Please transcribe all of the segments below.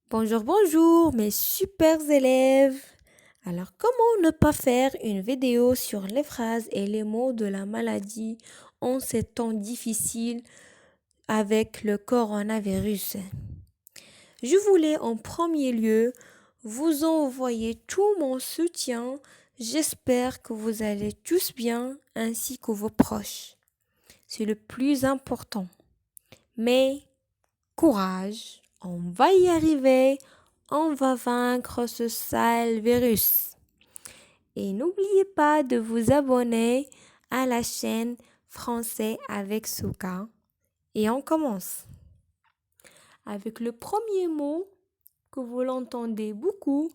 Bonjour, bonjour, mes super élèves. Alors, comment ne pas faire une vidéo sur les phrases et les mots de la maladie en ces temps difficiles avec le coronavirus? Je voulais en premier lieu vous envoyer tout mon soutien. J'espère que vous allez tous bien ainsi que vos proches. C'est le plus important. Mais courage, on va y arriver, on va vaincre ce sale virus. Et n'oubliez pas de vous abonner à la chaîne Français avec Souka. Et on commence avec le premier mot que vous l'entendez beaucoup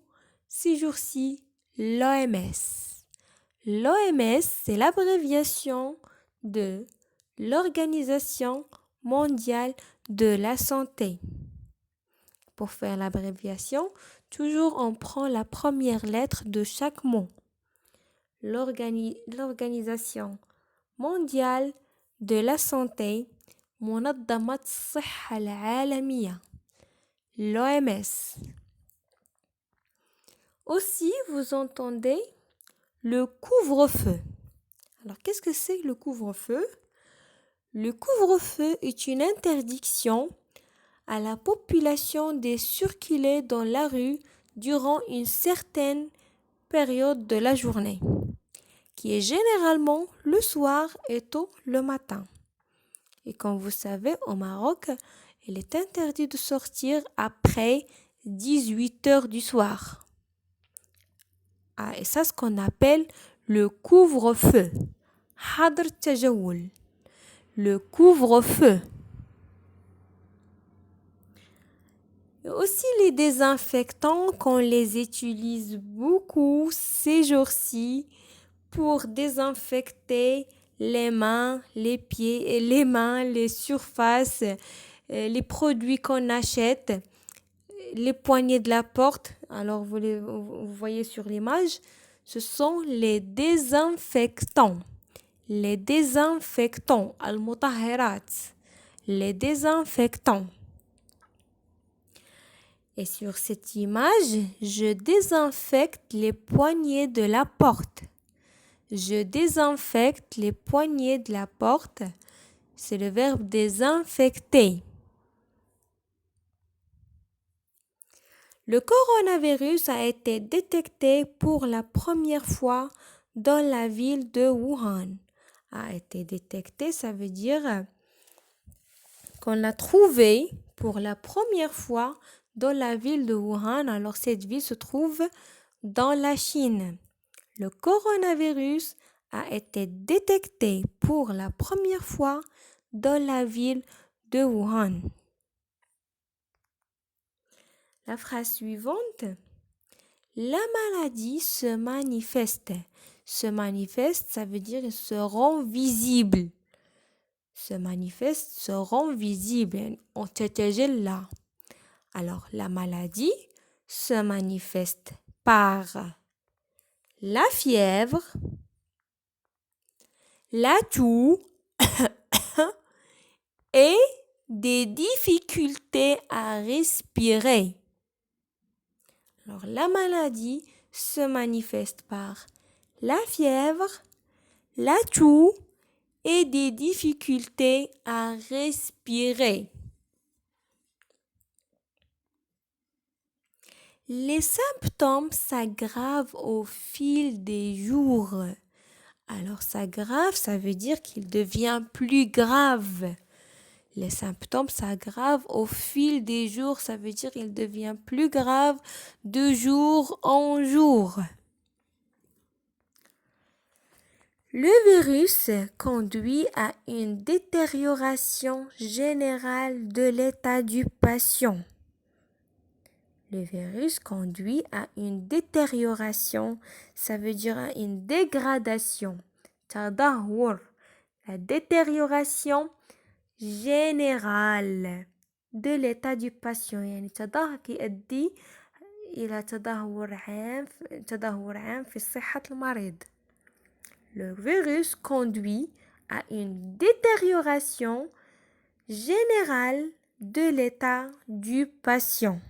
ces jours-ci, l'OMS. L'OMS, c'est l'abréviation de l'Organisation mondiale de la santé. Pour faire l'abréviation, toujours on prend la première lettre de chaque mot. L'Organisation mondiale de la santé, منظمة الصحة العالمية, l'OMS. Aussi, vous entendez le couvre-feu. Alors, qu'est-ce que c'est le couvre-feu? Le couvre-feu est une interdiction à la population de circuler dans la rue durant une certaine période de la journée, qui est généralement le soir et tôt le matin. Et comme vous savez, au Maroc, il est interdit de sortir après 18 heures du soir. Et ça, c'est ce qu'on appelle le couvre-feu. Hadr tajawul. Le couvre-feu. Et aussi les désinfectants qu'on les utilise beaucoup ces jours-ci pour désinfecter les mains, les pieds et les mains, les surfaces, les produits qu'on achète, les poignées de la porte. Alors vous voyez sur l'image, ce sont les désinfectants. Les désinfectants, al-mutahhirat, les désinfectants. Et sur cette image, je désinfecte les poignées de la porte. Je désinfecte les poignées de la porte. C'est le verbe désinfecter. Le coronavirus a été détecté pour la première fois dans la ville de Wuhan. A été détecté, ça veut dire qu'on l'a trouvé pour la première fois dans la ville de Wuhan. Alors cette ville se trouve dans la Chine. Le coronavirus a été détecté pour la première fois dans la ville de Wuhan. La phrase suivante. La maladie se manifeste. Se manifeste, ça veut dire se rend visible. Se manifeste, se rend visible. On là. Alors, la maladie se manifeste par la fièvre, la toux et des difficultés à respirer. Alors, la maladie se manifeste par la fièvre, la toux et des difficultés à respirer. Les symptômes s'aggravent au fil des jours. Alors, s'aggrave, ça veut dire qu'il devient plus grave. Les symptômes s'aggravent au fil des jours, ça veut dire qu'il devient plus grave de jour en jour. Le virus conduit à une détérioration générale de l'état du patient. Le virus conduit à une détérioration, ça veut dire à une dégradation. Tadahwur, la détérioration générale de l'état du patient. يعني تدهور يؤدي إلى تدهور عام في صحة المريض. Le virus conduit à une détérioration générale de l'état du patient.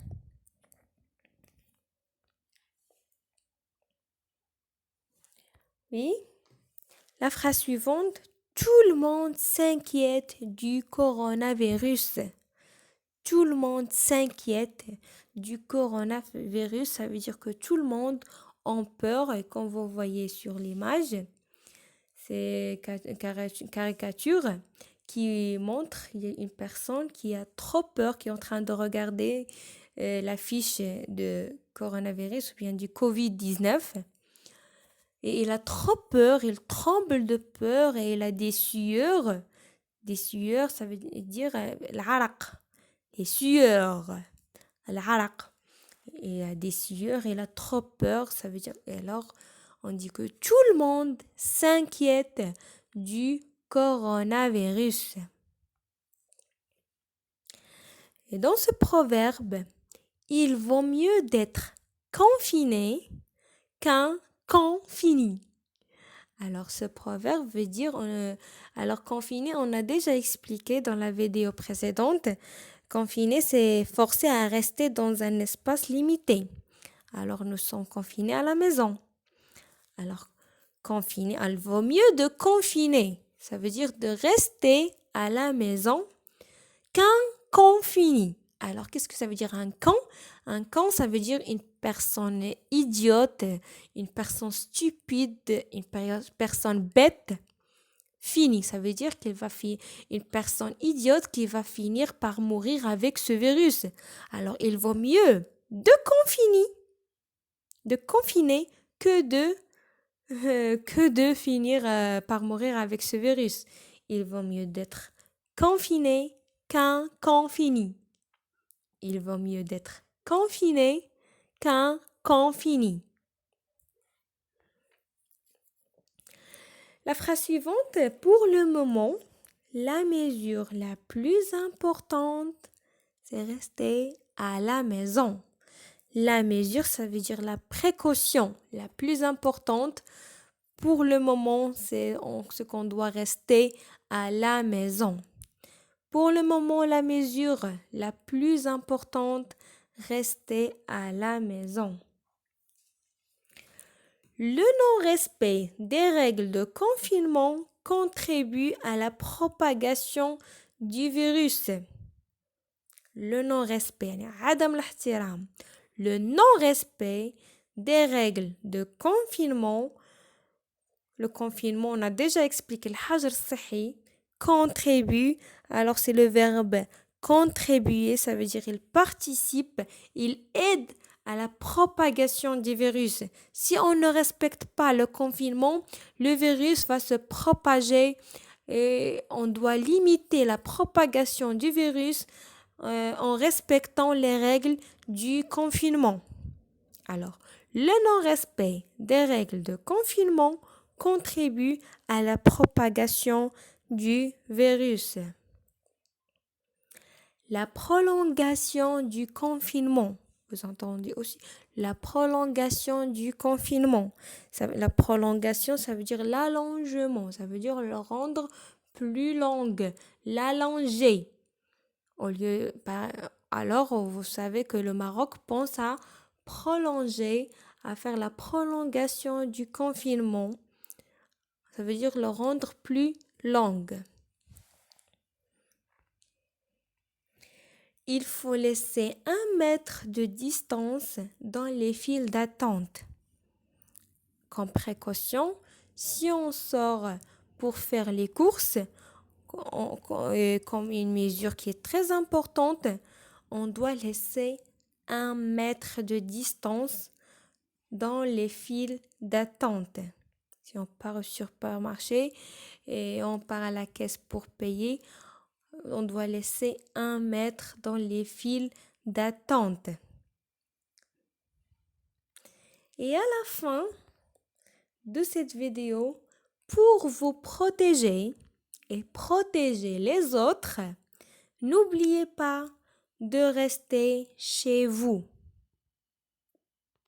Oui. La phrase suivante. Tout le monde s'inquiète du coronavirus. Tout le monde s'inquiète du coronavirus. Ça veut dire que tout le monde a peur. Et comme vous voyez sur l'image, c'est une caricature qui montre il y a une personne qui a trop peur, qui est en train de regarder la fiche de coronavirus ou bien du Covid-19. Et il a trop peur, il tremble de peur et il a des sueurs. Des sueurs, ça veut dire العرق. Les sueurs. العرق. Il a des sueurs, il a trop peur, ça veut dire... Et alors, on dit que tout le monde s'inquiète du coronavirus. Et dans ce proverbe, il vaut mieux d'être confiné qu'un confini. Alors, ce proverbe veut dire, alors confiné, on a déjà expliqué dans la vidéo précédente, confiné, c'est forcé à rester dans un espace limité. Alors, nous sommes confinés à la maison. Alors, confiné, il vaut mieux de confiner. Ça veut dire de rester à la maison qu'un confini. Alors, qu'est-ce que ça veut dire un con? Un con, ça veut dire une personne idiote, une personne stupide, une personne bête. Fini, ça veut dire qu'il va une personne idiote qui va finir par mourir avec ce virus. Alors, il vaut mieux de confiner que de finir par mourir avec ce virus. Il vaut mieux d'être confiné qu'un confini. Il vaut mieux d'être confiné qu'un confini. La phrase suivante, pour le moment, la mesure la plus importante, c'est rester à la maison. La mesure, ça veut dire la précaution la plus importante. Pour le moment, c'est ce qu'on doit rester à la maison. Pour le moment, la mesure la plus importante, rester à la maison. Le non-respect des règles de confinement contribue à la propagation du virus. Le non-respect, le non-respect des règles de confinement. Le confinement, on a déjà expliqué le hajr sahi, contribue. Alors c'est le verbe contribuer, ça veut dire il participe, il aide à la propagation du virus. Si on ne respecte pas le confinement, le virus va se propager et on doit limiter la propagation du virus en respectant les règles du confinement. Alors, le non-respect des règles de confinement contribue à la propagation du virus. La prolongation du confinement. Vous entendez aussi la prolongation du confinement. La prolongation, ça veut dire l'allongement. Ça veut dire le rendre plus longue, l'allonger. Alors, vous savez que le Maroc pense à prolonger, à faire la prolongation du confinement. Ça veut dire le rendre plus longue. Il faut laisser 1 mètre de distance dans les files d'attente. Comme précaution, si on sort pour faire les courses, comme une mesure qui est très importante, on doit laisser 1 mètre de distance dans les files d'attente. Si on part au supermarché et on part à la caisse pour payer, on doit laisser 1 mètre dans les files d'attente. Et à la fin de cette vidéo, pour vous protéger et protéger les autres, n'oubliez pas de rester chez vous.